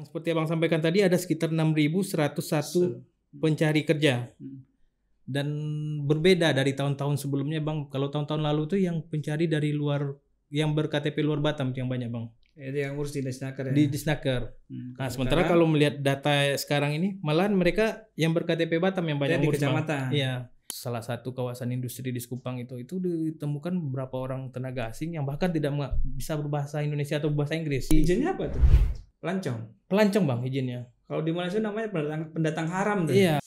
Yang seperti Abang sampaikan tadi ada sekitar 6.101 pencari kerja. Dan berbeda dari tahun-tahun sebelumnya, Bang. Kalau tahun-tahun lalu tuh yang pencari dari luar, yang ber-KTP luar Batam yang banyak, Bang. Itu yang ngurus di Disnaker ya? Di Disnaker. Nah, sementara kalau melihat data sekarang ini, malahan mereka yang ber-KTP Batam yang banyak ngurus, di kecamatan. Iya. Salah satu kawasan industri di Sekupang itu ditemukan beberapa orang tenaga asing yang bahkan tidak bisa berbahasa Indonesia atau bahasa Inggris. Izinnya apa tuh? Pelancong? Pelancong, Bang, izinnya. Kalau di Malaysia namanya pendatang haram tuh. Iya.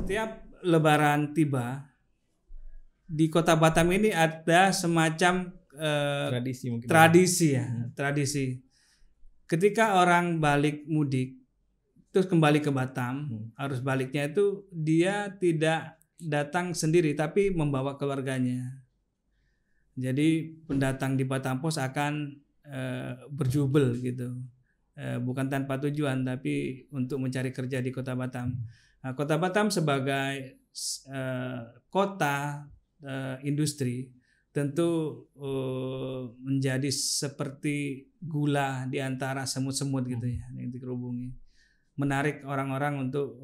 Setiap Lebaran tiba di Kota Batam ini ada semacam Tradisi mungkin. Tradisi. Ketika orang balik mudik terus kembali ke Batam, harus baliknya itu dia tidak datang sendiri tapi membawa keluarganya. Jadi pendatang di Batam Pos akan berjubel gitu. Bukan tanpa tujuan tapi untuk mencari kerja di Kota Batam. Nah, Kota Batam sebagai kota industri tentu menjadi seperti gula di antara semut-semut gitu ya yang dikerubungi. Menarik orang-orang untuk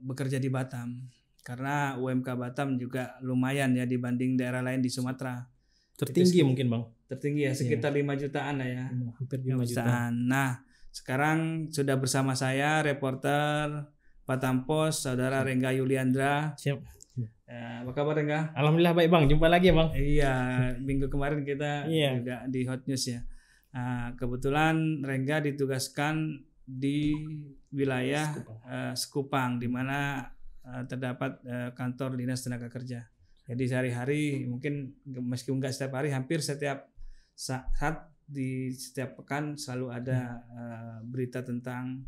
bekerja di Batam karena UMK Batam juga lumayan ya dibanding daerah lain di Sumatera. Tertinggi mungkin, Bang. Tertinggi ya, sekitar 5 jutaan lah ya. Hampir 5 jutaan. Nah, sekarang sudah bersama saya reporter Batam Pos, Saudara Rengga Yuliandra. Siap. Apa kabar Rengga? Alhamdulillah baik, Bang. Jumpa lagi ya, Bang. Iya, minggu kemarin kita juga di Hot News ya. Kebetulan Rengga ditugaskan di wilayah Sekupang, di mana terdapat kantor Dinas Tenaga Kerja. Jadi sehari-hari mungkin meskipun nggak setiap hari, hampir setiap saat di setiap pekan selalu ada berita tentang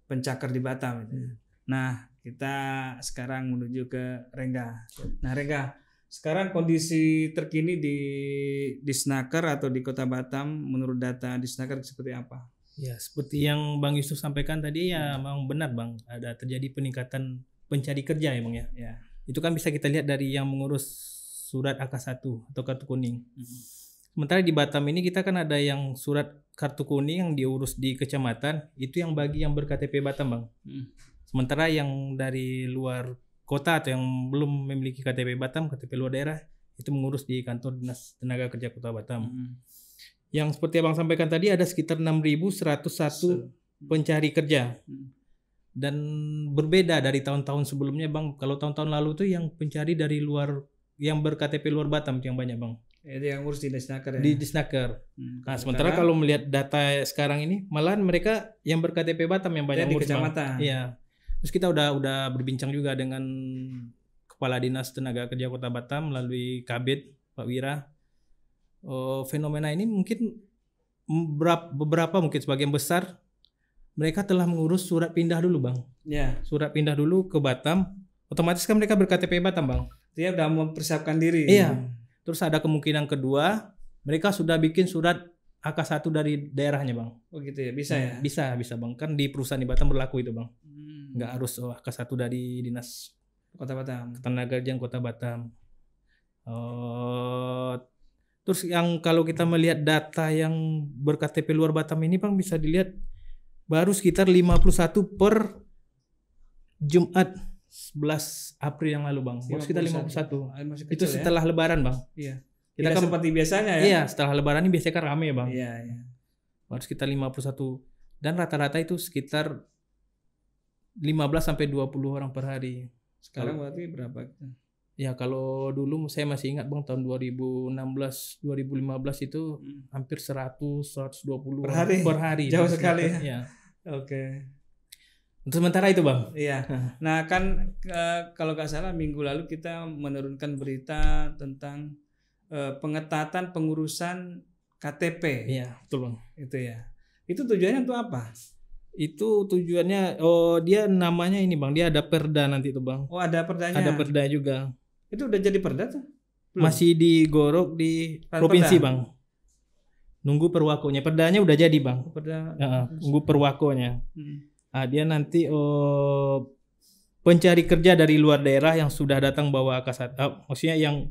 pencakar di Batam itu. Nah, kita sekarang menuju ke Rengga. Nah, Rengga, sekarang kondisi terkini di Disnaker atau di Kota Batam menurut data Disnaker seperti apa? Ya, seperti yang Bang Yusuf sampaikan tadi ya, memang benar, Bang. Ada terjadi peningkatan pencari kerja ya, Bang ya. Ya. Itu kan bisa kita lihat dari yang mengurus surat AK1 atau kartu kuning. Sementara di Batam ini kita kan ada yang surat kartu kuning yang diurus di kecamatan, itu yang bagi yang ber-KTP Batam, Bang. Sementara yang dari luar kota atau yang belum memiliki KTP Batam, KTP luar daerah, itu mengurus di kantor Dinas Tenaga Kerja Kota Batam. Yang seperti Abang sampaikan tadi ada sekitar 6.101 pencari kerja. Dan berbeda dari tahun-tahun sebelumnya, Bang. Kalau tahun-tahun lalu tuh yang pencari dari luar, yang ber-KTP luar Batam yang banyak, Bang. Itu yang ngurus di Disnaker ya? Di Disnaker. Nah, sementara kalau melihat data sekarang ini, malahan mereka yang ber-KTP Batam yang banyak ngurus, di kecamatan. Iya. Terus kita udah berbincang juga dengan Kepala Dinas Tenaga Kerja Kota Batam melalui Kabid Pak Wira. Fenomena ini mungkin beberapa mungkin sebagian besar mereka telah mengurus surat pindah dulu, Bang. Ya. Surat pindah dulu ke Batam. Otomatis kan mereka ber-KTP Batam, Bang. Dia udah mempersiapkan diri. Iya. Terus ada kemungkinan kedua, mereka sudah bikin surat AK1 dari daerahnya, Bang. Oh gitu ya, bisa ya? Bisa, Bang. Kan di perusahaan di Batam berlaku itu, Bang. Nggak harus AK1 dari Dinas Kota Batam. Tenaga Kerja Kota Batam. Terus yang kalau kita melihat data yang ber-KTP luar Batam ini, Bang, bisa dilihat baru sekitar 51 per Jumat 11 April yang lalu, Bang. Baru sekitar 51. Itu setelah Lebaran, Bang. Iya. Kita kan seperti biasanya ya. Iya, setelah Lebaran ini biasanya kan rame ya, Bang. Iya. Baru sekitar 51. Dan rata-rata itu sekitar 15 sampai 20 orang per hari. Sekarang berarti berapa? Ya, kalau dulu saya masih ingat, Bang, tahun 2016, 2015 itu hampir 100, 120 per hari. Jauh sekali ya. Ya. Oke. Untuk sementara itu, Bang. Iya. Nah, kan kalau nggak salah minggu lalu kita menurunkan berita tentang pengetatan pengurusan KTP. Iya, betul, Bang. Itu ya. Itu tujuannya untuk apa? Itu tujuannya, dia namanya ini Bang, dia ada perda nanti tuh Bang. Oh, ada perdanya. Ada perda juga. Itu udah jadi perda tuh? Belum? Masih digorok di provinsi Bang. Nunggu perwakonya. Perdanya udah jadi Bang. Perda. Nunggu perwakonya. Dia nanti pencari kerja dari luar daerah yang sudah datang bawa AK1, maksudnya yang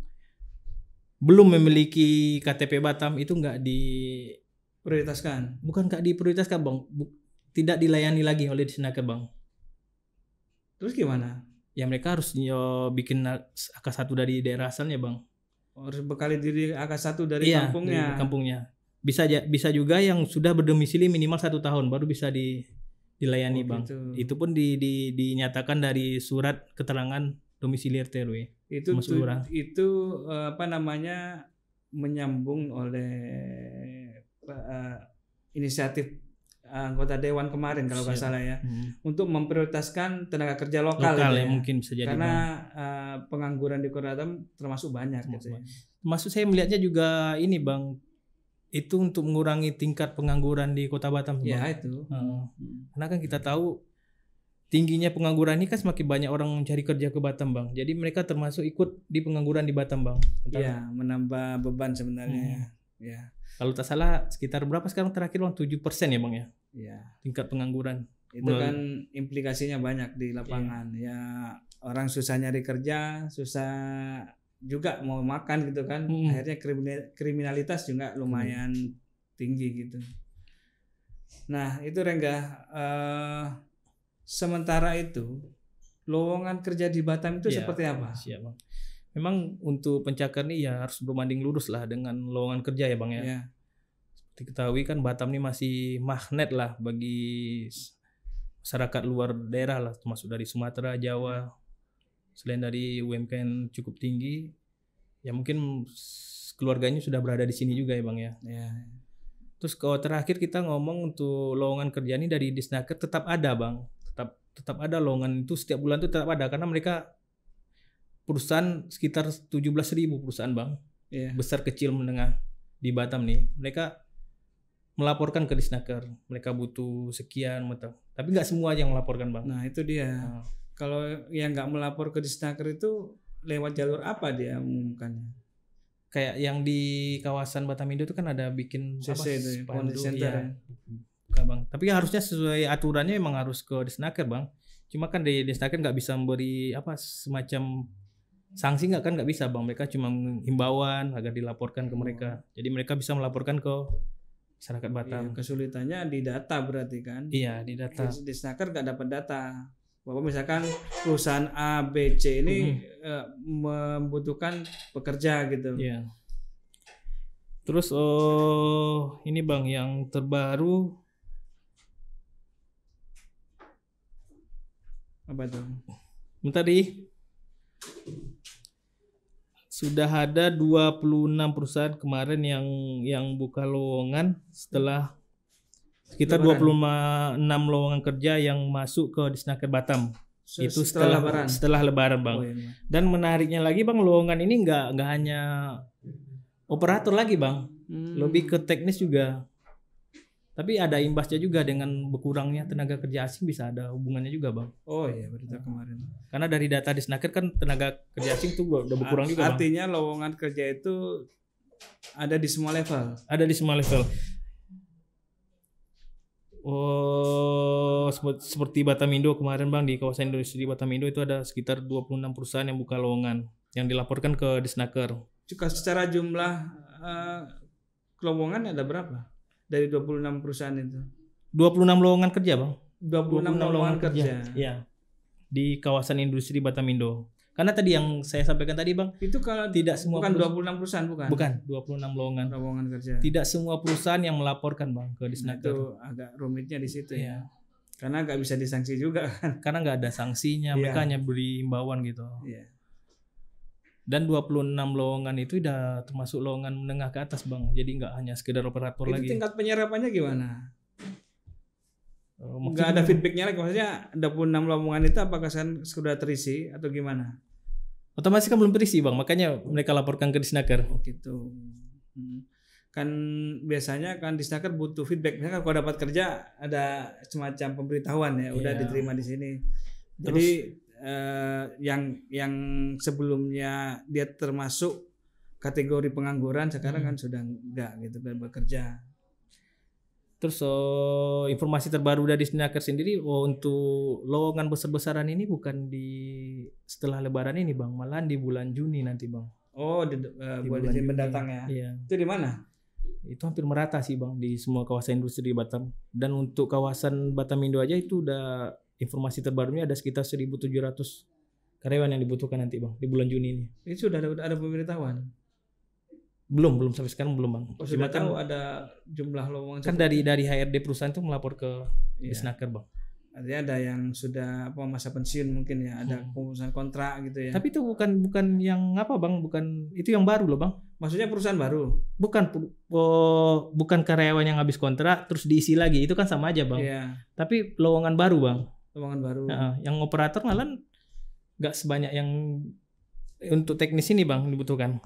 belum memiliki KTP Batam itu nggak prioritaskan. Bukan nggak diprioritaskan Bang, tidak dilayani lagi oleh Disnaker Bang. Terus gimana? Ya mereka harus bikin AK1 dari daerah asalnya Bang. Harus bekali diri AK1 dari kampungnya. Dari kampungnya. Bisa juga yang sudah berdomisili minimal 1 tahun baru bisa dilayani Bang. Gitu. Itu pun dinyatakan dari surat keterangan domisili RT RW. Itu apa namanya, menyambung oleh inisiatif anggota dewan kemarin kalau nggak salah ya, untuk memprioritaskan tenaga kerja lokal ya, mungkin bisa jadi karena pengangguran di Kota Batam termasuk banyak gitu. Maksud saya melihatnya juga ini Bang, itu untuk mengurangi tingkat pengangguran di Kota Batam. Ya Bang. Itu. Karena kan kita tahu tingginya pengangguran ini kan semakin banyak orang mencari kerja ke Batam Bang. Jadi mereka termasuk ikut di pengangguran di Batam Bang. Iya, menambah beban sebenarnya. Ya. Kalau tak salah sekitar berapa sekarang terakhir Bang? 7% ya Bang ya? Iya. Tingkat pengangguran. Itu kan implikasinya banyak di lapangan. Ya, orang susah nyari kerja, susah juga mau makan gitu kan. Akhirnya kriminalitas juga lumayan tinggi gitu. Nah, itu Rengga, sementara itu lowongan kerja di Batam itu seperti apa? Siap Bang. Memang untuk pencakar nih ya harus berbanding lurus lah dengan lowongan kerja ya Bang ya. Seperti ketahui kan Batam ini masih magnet lah bagi masyarakat luar daerah lah, termasuk dari Sumatera, Jawa. Selain dari UMKM cukup tinggi, ya mungkin keluarganya sudah berada di sini juga ya Bang ya. Terus kalau terakhir kita ngomong untuk lowongan kerja ini dari Disnaker tetap ada Bang. Tetap ada lowongan itu setiap bulan itu tetap ada karena mereka perusahaan sekitar 17.000 perusahaan Bang. Besar kecil menengah di Batam nih. Mereka melaporkan ke Disnaker. Mereka butuh sekian tapi nggak semua yang melaporkan Bang. Nah itu dia. Kalau yang nggak melapor ke Disnaker itu lewat jalur apa dia mengumumkannya? Kayak yang di kawasan Batamindo itu kan ada bikin CC spanduk center. Bukan Bang. Tapi harusnya sesuai aturannya memang harus ke Disnaker Bang. Cuma kan di Disnaker nggak bisa memberi semacam sanksi nggak bisa Bang. Mereka cuma himbauan agar dilaporkan ke mereka. Jadi mereka bisa melaporkan ke masyarakat Batam. Kesulitannya di data berarti kan? Iya, di data. Disnaker nggak dapat data. Bahwa misalkan perusahaan A, B, C ini membutuhkan pekerja gitu. Iya. Terus ini Bang yang terbaru apa tuh? Tadi sudah ada 26 perusahaan kemarin yang buka lowongan setelah sekitar 26 lowongan kerja yang masuk ke Disnaker Batam. Itu setelah lebaran Bang. Dan menariknya lagi Bang, lowongan ini nggak hanya operator lagi Bang, lebih ke teknis juga. Tapi ada imbasnya juga dengan berkurangnya tenaga kerja asing, bisa ada hubungannya juga Bang. Oh iya, berita kemarin. Karena dari data Disnaker kan tenaga kerja asing tuh udah berkurang juga Bang. Artinya lowongan kerja itu ada di semua level. Ada di semua level. Seperti Batamindo kemarin Bang, di kawasan industri Batamindo itu ada sekitar 26 perusahaan yang buka lowongan yang dilaporkan ke Disnaker. Secara jumlah lowongan ada berapa? Dari 26 perusahaan itu. 26 lowongan kerja Bang. 26 lowongan kerja. Iya. Di kawasan industri Batamindo. Karena tadi yang saya sampaikan tadi Bang, itu kalau tidak semua bukan 26 perusahaan bukan. Bukan, 26 lowongan kerja. Tidak semua perusahaan yang melaporkan Bang ke Disnaker. Itu agak rumitnya di situ ya. Karena nggak bisa disanksi juga kan. Karena nggak ada sanksinya, mereka hanya beri himbauan gitu. Iya. Dan 26 lowongan itu udah termasuk lowongan menengah ke atas Bang. Jadi nggak hanya sekedar operator lagi. Itu tingkat penyerapannya gimana? Nggak ada feedbacknya lagi, maksudnya 26 lowongan itu apakah sudah terisi atau gimana? Otomatis kan belum terisi Bang, makanya mereka laporkan ke Disnaker. Oh gitu. kan biasanya kan di Snaker butuh feedback. Misalkan kalau dapat kerja ada semacam pemberitahuan ya, udah diterima di sini. Jadi yang sebelumnya dia termasuk kategori pengangguran sekarang kan sudah enggak gitu, bekerja. Terus informasi terbaru dari Snaker sendiri, untuk lowongan besar-besaran ini bukan di setelah Lebaran ini Bang, malahan di bulan Juni nanti Bang. Oh, di bulan Juni mendatang ya. Iya. Itu di mana? Itu hampir merata sih Bang di semua kawasan industri di Batam. Dan untuk kawasan Batam Indo aja itu udah informasi terbarunya ada sekitar 1.700 karyawan yang dibutuhkan nanti Bang di bulan Juni ini. Itu sudah ada pemberitahuan? Belum sampai sekarang belum Bang. Oh, sudah tahu ada jumlah lowongan kan dari HRD perusahaan itu melapor ke Snaker Bang. Artinya ada yang sudah masa pensiun mungkin ya, ada perusahaan kontrak gitu ya. Tapi itu bukan yang apa Bang, bukan itu yang baru loh Bang. Maksudnya perusahaan baru? Bukan karyawan yang habis kontrak terus diisi lagi, itu kan sama aja Bang. Iya. Tapi lowongan baru Bang. Lowongan baru. Yang operator malah nggak sebanyak yang untuk teknis ini Bang dibutuhkan.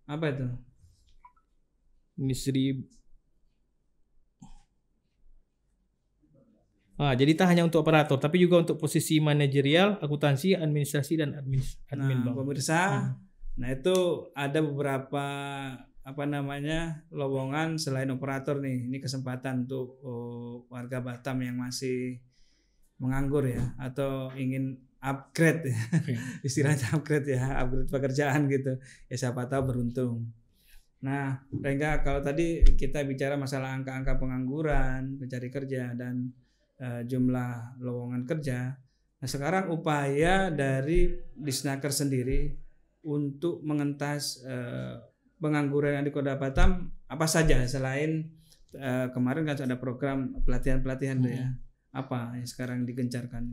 Apa itu? Jadi tak hanya untuk operator, tapi juga untuk posisi manajerial, akuntansi, administrasi dan admin Bang. Pemirsa, nah itu ada beberapa lowongan selain operator nih. Ini kesempatan untuk warga Batam yang masih menganggur ya, atau ingin upgrade ya. Istilahnya upgrade pekerjaan gitu ya, siapa tahu beruntung. Nah Rengga, kalau tadi kita bicara masalah angka-angka pengangguran, pencari kerja dan jumlah lowongan kerja, nah sekarang upaya dari Disnaker sendiri untuk mengentas pengangguran yang di Kota Batam apa saja selain kemarin kan ada program pelatihan tuh ya, apa yang sekarang digencarkan?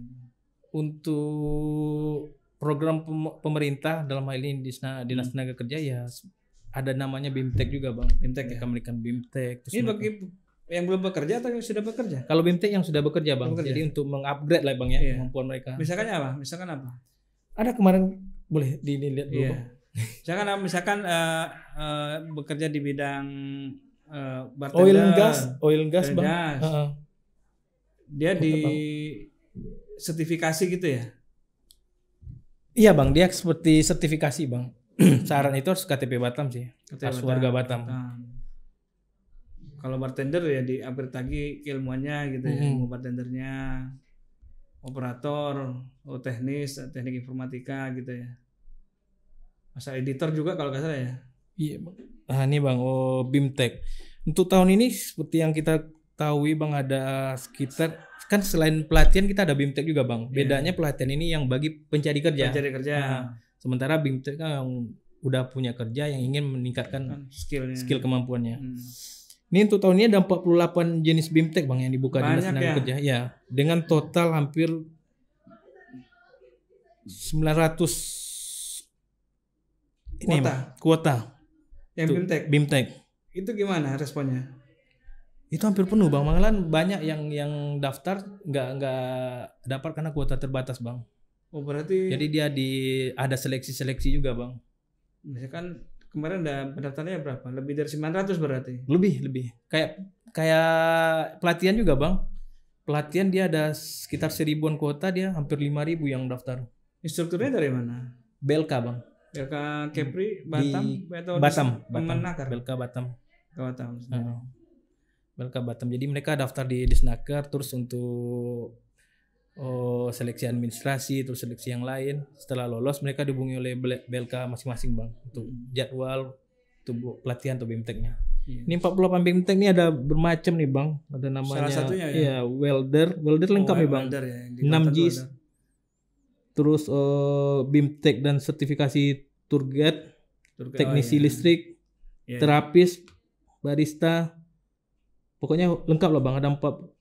Untuk program pemerintah dalam hal ini Dinas Tenaga Kerja ya ada namanya BIMTEK juga Bang. BIMTEK ya, memberikan BIMTEK. Ini bagi yang belum bekerja atau yang sudah bekerja? Kalau BIMTEK yang sudah bekerja Bang. Jadi untuk mengupgrade lah Bang ya kemampuan mereka. Misalkan apa? Ada kemarin boleh dilihat dulu. Misalkan bekerja di bidang bartender, oil and gas Bang. Dia di sertifikasi gitu ya? Iya Bang, dia seperti sertifikasi Bang. Syarat itu harus KTP Batam sih, harus warga Batam. Kalau bartender ya di upgrade lagi keilmuannya gitu ya, ilmu bartendernya, operator, teknik informatika gitu ya. Masa editor juga kalau nggak salah ya. Iya Bang. Ini Bang, BIMTEK. Untuk tahun ini seperti yang kita tahu Bang, ada sekitar, kan selain pelatihan kita ada BIMTEK juga Bang. Bedanya pelatihan ini yang bagi pencari kerja. Sementara BIMTEK kan yang udah punya kerja yang ingin meningkatkan skill kemampuannya. Ini untuk tahun ini ada 48 jenis BIMTEK Bang yang dibuka di Dinas Tenaga Kerja. Ya, dengan total hampir 900 kuota. Yang BIMTEK. Itu gimana responnya? Itu hampir penuh Bang. Malahan banyak yang daftar nggak dapat karena kuota terbatas Bang. Oh berarti. Jadi dia ada seleksi juga Bang. Misalkan kemarin ada pendaftarnya berapa? Lebih dari 900 berarti? Lebih. Kayak pelatihan juga Bang. Pelatihan dia ada sekitar 1000-an kuota, dia hampir 5.000 yang daftar. Instrukturnya dari mana? BLK Bang. BLK Kepri Batam atau Batam. BLK Batam. BLK Batam. Jadi mereka daftar di Disnaker, terus untuk seleksi administrasi, terus seleksi yang lain. Setelah lolos mereka dihubungi oleh BLK masing-masing Bang untuk jadwal untuk pelatihan atau BIMTEK-nya. Ini 48 BIMTEK ini ada bermacam nih Bang. Ada namanya salah satunya ya, welder lengkap nih Bang. 6 JIS. Terus BIMTEK dan sertifikasi tour guide, teknisi listrik, terapis, barista. Pokoknya lengkap lah Bang, ada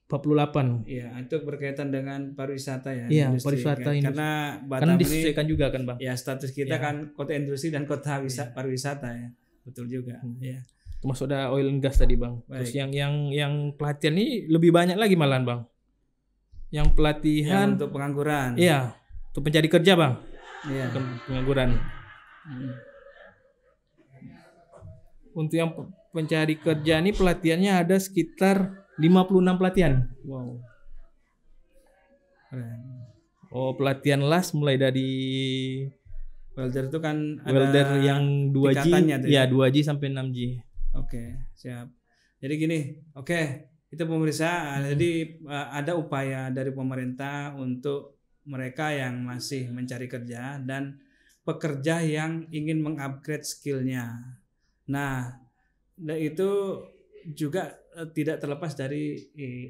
48. Iya, itu berkaitan dengan pariwisata ya. Iya, pariwisata ini. Karena Batam disesuaikan juga kan Bang. Ya, status kita kan kota industri dan kota pariwisata ya. Betul juga. Iya. Termasuk ada oil and gas tadi Bang. Baik. Terus yang pelatihan ini lebih banyak lagi malahan Bang. Yang pelatihan untuk pengangguran. Iya, untuk pencari kerja Bang. Iya. Pengangguran. Untuk yang pencari kerja ini pelatihannya ada sekitar 56 pelatihan. Wow. Keren. Oh, pelatihan las mulai dari Welder itu kan welder ada yang 2G, tingkatannya tuh ya 2G sampai 6G. Oke, siap. Jadi gini, oke, itu pemirsa. Jadi ada upaya dari pemerintah untuk mereka yang masih mencari kerja dan pekerja yang ingin mengupgrade skillnya. Nah, itu juga tidak terlepas dari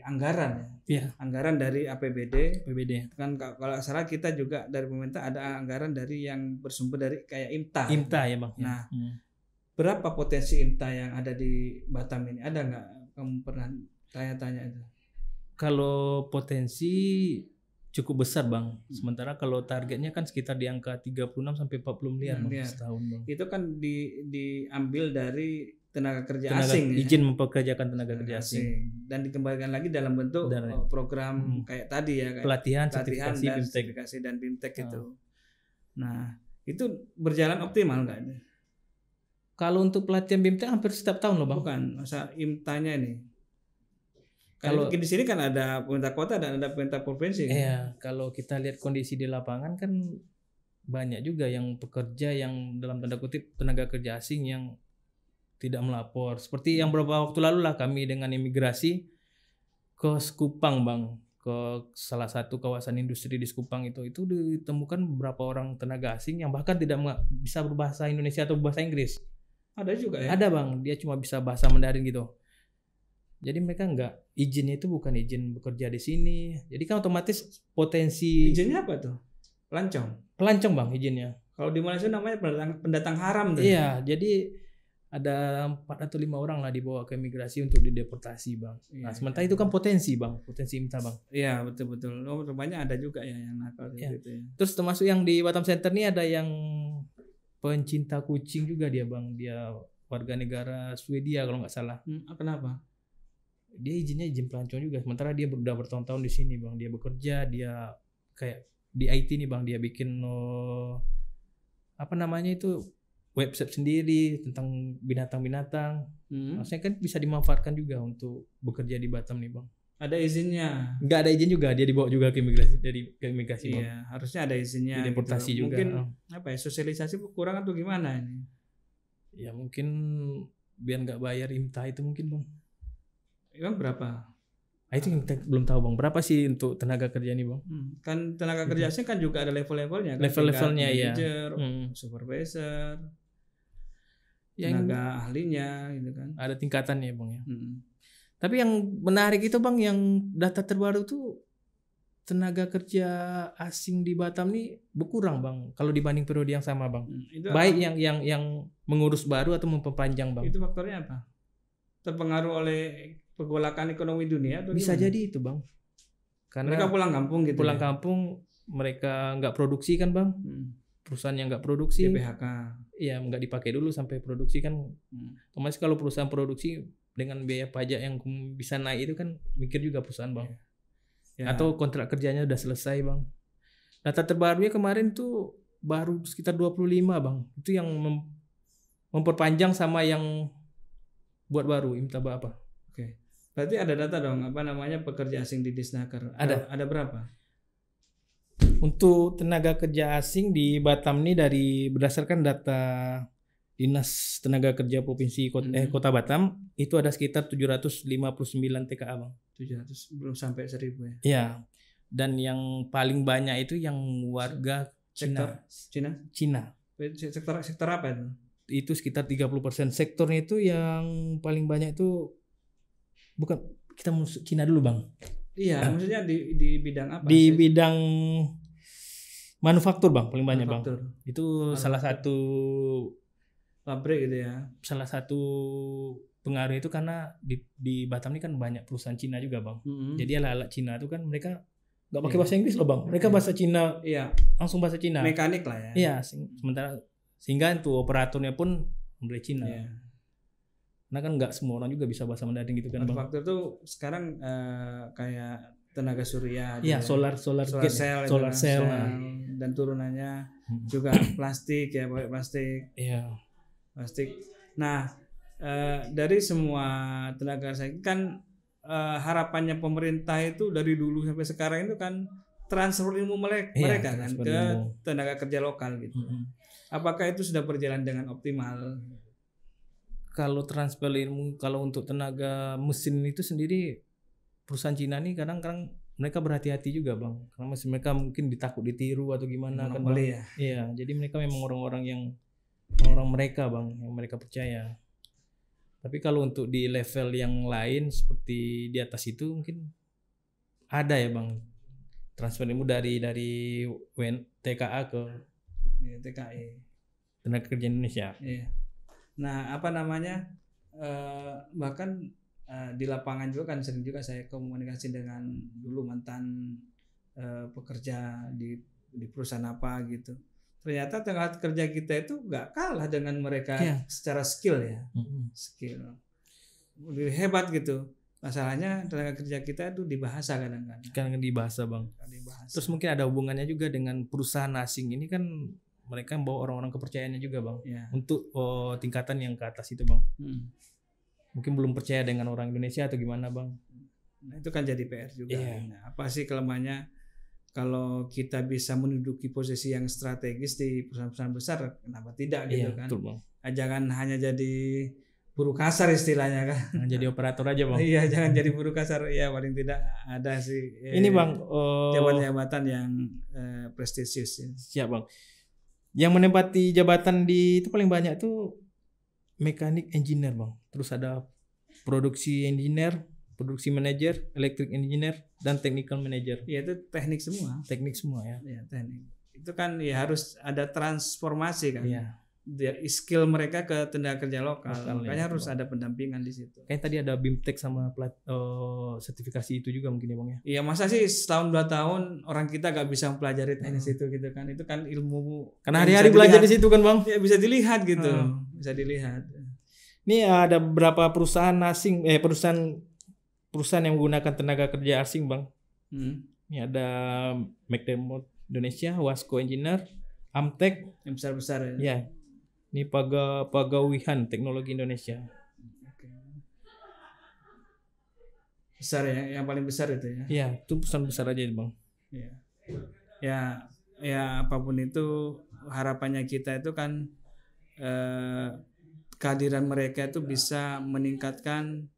anggaran ya. Iya. Anggaran dari APBD. PBD. Kan kalau salah kita juga dari pemerintah ada anggaran dari yang bersumber dari kayak IMTA. IMTA ya Bang. Nah, berapa potensi IMTA yang ada di Batam ini? Ada nggak kamu pernah tanya-tanya itu? Kalau potensi cukup besar Bang. Sementara kalau targetnya kan sekitar di angka 36 sampai 40 miliar Bang, setahun Bang. Itu kan diambil dari tenaga kerja asing, izin mempekerjakan tenaga kerja asing dan dikembalikan lagi dalam bentuk program kayak tadi ya, kayak pelatihan sertifikasi dan BIMTEK itu. Nah, itu berjalan optimal nggak ini? Kalau untuk pelatihan BIMTEK hampir setiap tahun loh Bang. Bukan, masa IMTA-nya ini. Kalau di sini kan ada pemerintah kota dan ada pemerintah provinsi. Iya, kalau kita lihat kondisi di lapangan kan banyak juga yang pekerja yang dalam tanda kutip tenaga kerja asing yang tidak melapor. Seperti yang beberapa waktu lalu lah kami dengan imigrasi ke Sekupang Bang, ke salah satu kawasan industri di Sekupang itu ditemukan beberapa orang tenaga asing yang bahkan tidak bisa berbahasa Indonesia atau bahasa Inggris. Ada juga ya? Ada Bang, dia cuma bisa bahasa Mandarin gitu. Jadi mereka izinnya itu bukan izin bekerja di sini. Jadi kan otomatis potensi. Izinnya apa tuh? Pelancong Bang izinnya. Kalau di Malaysia namanya pendatang haram tuh. Iya, jadi ada 4 atau 5 orang lah dibawa ke imigrasi untuk dideportasi Bang. Nah, sementara itu kan potensi Bang, potensi IMTA Bang. Iya, betul-betul. Oh, rupanya ada juga ya yang nakal gitu ya. Terus termasuk yang di Batam Center nih ada yang pencinta kucing juga dia Bang. Dia warga negara Swedia kalau nggak salah. Kenapa? Dia izin pelancong juga. Sementara dia udah bertahun-tahun di sini Bang. Dia bekerja, dia kayak di IT nih Bang. Dia bikin apa namanya itu website sendiri tentang binatang-binatang. Maksudnya kan bisa dimanfaatkan juga untuk bekerja di Batam nih Bang. Ada izinnya? Nggak ada izin juga, dia dibawa juga ke imigrasi, Bang. Iya, harusnya ada izinnya. Deportasi gitu. Juga. Mungkin apa ya, sosialisasi kurang atau gimana ini? Ya mungkin biar nggak bayar IMTA itu mungkin Bang. Emang berapa? Itu yang kita belum tahu Bang. Berapa sih untuk tenaga kerja nih Bang? Kan tenaga kerja asing kan juga ada level-levelnya. Kan? Level-levelnya ya. Manager, supervisor, tenaga ahlinya gitu kan. Ada tingkatannya Bang ya. Tapi yang menarik itu Bang, yang data terbaru tuh tenaga kerja asing di Batam nih berkurang Bang kalau dibanding periode yang sama Bang. Baik yang mengurus baru atau memperpanjang Bang. Itu faktornya apa? Terpengaruh oleh pergolakan ekonomi dunia atau bisa gimana? Jadi itu Bang. Karena mereka pulang kampung gitu. Pulang kampung, mereka nggak produksi kan Bang. Perusahaan yang nggak produksi, PHK. Iya, nggak dipakai dulu sampai produksi kan. Otomatis kalau perusahaan produksi dengan biaya pajak yang bisa naik itu kan mikir juga perusahaan Bang. Ya. Atau kontrak kerjanya udah selesai Bang. Data terbarunya kemarin tuh baru sekitar 25 Bang. Itu yang memperpanjang sama yang buat baru IMTA apa. Oke. Berarti ada data dong, apa namanya, pekerja asing di Disnaker. Ada berapa? Untuk tenaga kerja asing di Batam ini berdasarkan data Dinas Tenaga Kerja Provinsi Kota Batam itu ada sekitar 759 TKA Bang. 700, belum sampai 1000 ya. Iya. Dan yang paling banyak itu yang warga Cina. Sektor apa itu? Itu sekitar 30%. Sektornya itu yang paling banyak itu bukan, kita masuk Cina dulu Bang. Iya, maksudnya di bidang apa? Di bidang manufaktur Bang, paling banyak Bang. Itu salah satu pabrik gitu ya. Salah satu pengaruh itu karena di Batam ini kan banyak perusahaan Cina juga Bang. Jadi alat-alat Cina itu kan mereka nggak pakai bahasa Inggris loh Bang. Mereka bahasa Cina. Iya. Langsung bahasa Cina. Mekanik lah ya. Iya, sementara sehingga itu operatornya pun dari Cina. Iya. Nah kan nggak semua orang juga bisa bahasa Mandarin gitu kan Bang. Manufaktur tuh sekarang kayak tenaga surya. Iya, solar cell dan turunannya juga plastik ya, plastik. Iya. Plastik. Nah, dari semua tenaga kerja kan harapannya pemerintah itu dari dulu sampai sekarang itu kan transfer ilmu mereka kan ke tenaga kerja lokal gitu. Apakah itu sudah berjalan dengan optimal? Kalau transfer ilmu, kalau untuk tenaga mesin itu sendiri, perusahaan Cina nih kadang-kadang mereka berhati-hati juga bang, karena mereka mungkin ditakut ditiru atau gimana kan bang. Ya? Iya, jadi mereka memang orang mereka bang, yang mereka percaya. Tapi kalau untuk di level yang lain seperti di atas itu mungkin ada ya bang, transfer ilmu dari TKA ke TKI, tenaga kerja Indonesia. Iya. Nah apa namanya, bahkan di lapangan juga kan sering juga saya komunikasi dengan dulu mantan pekerja di perusahaan apa gitu. Ternyata tenaga kerja kita itu nggak kalah dengan mereka secara skill ya, skill lebih hebat gitu. Masalahnya tenaga kerja kita itu di bahasa kadang-kadang. Di bahasa bang. Terus mungkin ada hubungannya juga dengan perusahaan asing ini kan, mereka membawa orang-orang kepercayaannya juga bang, untuk tingkatan yang ke atas itu bang. Mungkin belum percaya dengan orang Indonesia atau gimana bang. Nah itu kan jadi PR juga. Nah, apa sih kelemahannya? Kalau kita bisa menduduki posisi yang strategis di perusahaan-perusahaan besar, kenapa tidak gitu kan? Betul, bang. Jangan hanya jadi buruh kasar istilahnya kan. Jadi operator aja bang. Iya, jangan jadi buruh kasar. Ya paling tidak ada sih. Ini bang, jabatan-jabatan yang prestisius. Siap bang. Yang menempati jabatan di itu paling banyak tuh mekanik engineer bang. Terus ada produksi engineer, produksi manager, electric engineer, dan technical manager. Ya itu teknik semua. Teknik semua ya. Ya teknik. Itu kan ya harus ada transformasi kan. Iya. Skill mereka ke tenaga kerja lokal. Makanya harus ada pendampingan di situ. Kayak tadi ada BIMTEK sama sertifikasi itu juga mungkin ya bang ya. Iya masa sih setahun 2 tahun orang kita gak bisa mempelajari teknis itu gitu kan. Itu kan ilmu. Karena hari-hari belajar di situ kan bang. Ya bisa dilihat gitu. Bisa dilihat. Ini ada beberapa perusahaan asing, perusahaan yang menggunakan tenaga kerja asing bang. Ini ada McDermott Indonesia, Wasco Engineer, Amtek yang besar-besar ya. Ya. Ini Pagawihan Teknologi Indonesia. Besar ya, yang paling besar itu ya. Iya, itu perusahaan besar aja bang. Ya apapun itu harapannya kita itu kan kehadiran mereka itu bisa meningkatkan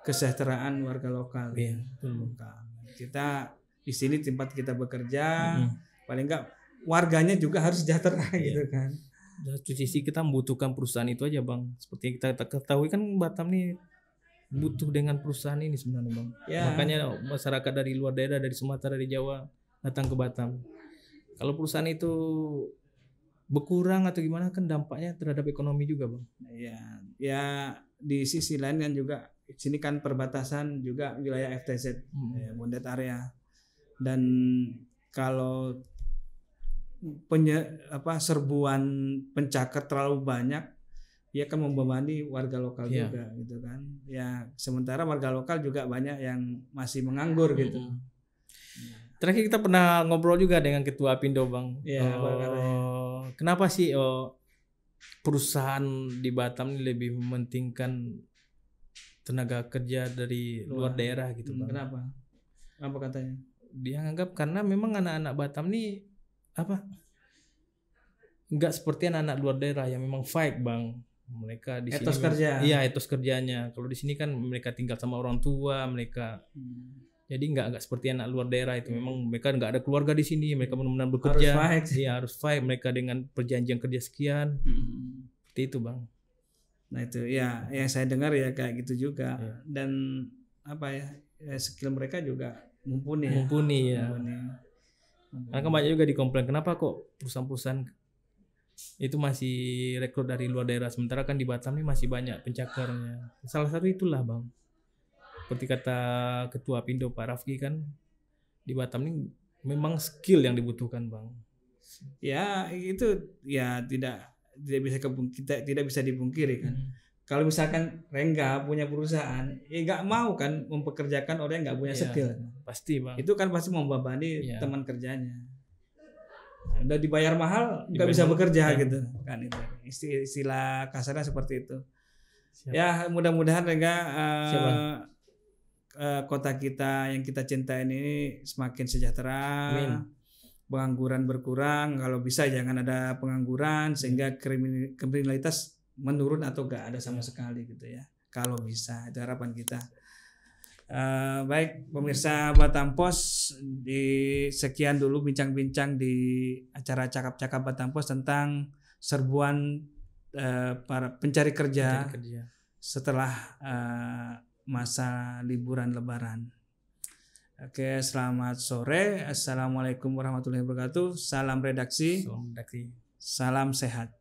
kesejahteraan warga lokal. Iya, kita di sini tempat kita bekerja, paling enggak warganya juga harus sejahtera gitu kan. Di sisi kita membutuhkan perusahaan itu aja bang. Seperti kita ketahui kan Batam nih butuh dengan perusahaan ini sebenarnya bang. Makanya masyarakat dari luar daerah, dari Sumatera, dari Jawa datang ke Batam. Kalau perusahaan itu berkurang atau gimana kan dampaknya terhadap ekonomi juga bang. Ya di sisi lain kan juga sini kan perbatasan juga wilayah FTZ, bonded area. Dan kalau serbuan pencakar terlalu banyak, ya kan membebani warga lokal juga gitu kan. Ya sementara warga lokal juga banyak yang masih menganggur gitu. Terakhir kita pernah ngobrol juga dengan Ketua Apindo bang. Kenapa sih perusahaan di Batam ini lebih mementingkan tenaga kerja dari luar daerah gitu bang? Kenapa? Apa katanya? Dia anggap karena memang anak-anak Batam nih nggak seperti anak-anak luar daerah yang memang fight bang. Mereka di etos sini kerja. Iya, etos kerjanya. Kalau di sini kan mereka tinggal sama orang tua mereka. Jadi nggak seperti anak luar daerah itu. Memang mereka nggak ada keluarga di sini. Mereka benar-benar bekerja. Harus fight mereka dengan perjanjian kerja sekian. Seperti itu bang. Nah itu ya yang saya dengar ya kayak gitu juga. Dan skill mereka juga mumpuni ya. Karena kan banyak juga dikomplain kenapa kok perusahaan-perusahaan itu masih rekrut dari luar daerah, sementara kan di Batam ini masih banyak pencakarnya. Salah satu itulah bang, seperti kata Ketua Apindo Pak Rafki kan, di Batam ini memang skill yang dibutuhkan bang. Ya itu ya tidak bisa dipungkiri kan. Kalau misalkan Rengga punya perusahaan, nggak mau kan mempekerjakan orang yang nggak punya skill. Pasti bang. Itu kan pasti membebani teman kerjanya. Udah dibayar mahal, nggak bisa bekerja gitu. Kan itu istilah kasarnya seperti itu. Siap. Ya mudah-mudahan Rega Siapa? kota kita yang kita cintai ini semakin sejahtera. Amin. Pengangguran berkurang, kalau bisa jangan ada pengangguran sehingga kriminalitas menurun atau gak ada sama sekali gitu ya. Kalau bisa, itu harapan kita. Baik pemirsa Batam Pos, sekian dulu bincang-bincang di acara cakap-cakap Batam Pos tentang serbuan para pencari kerja setelah masa liburan Lebaran. Oke, selamat sore. Assalamualaikum warahmatullahi wabarakatuh. Salam redaksi. Salam redaksi. Salam sehat.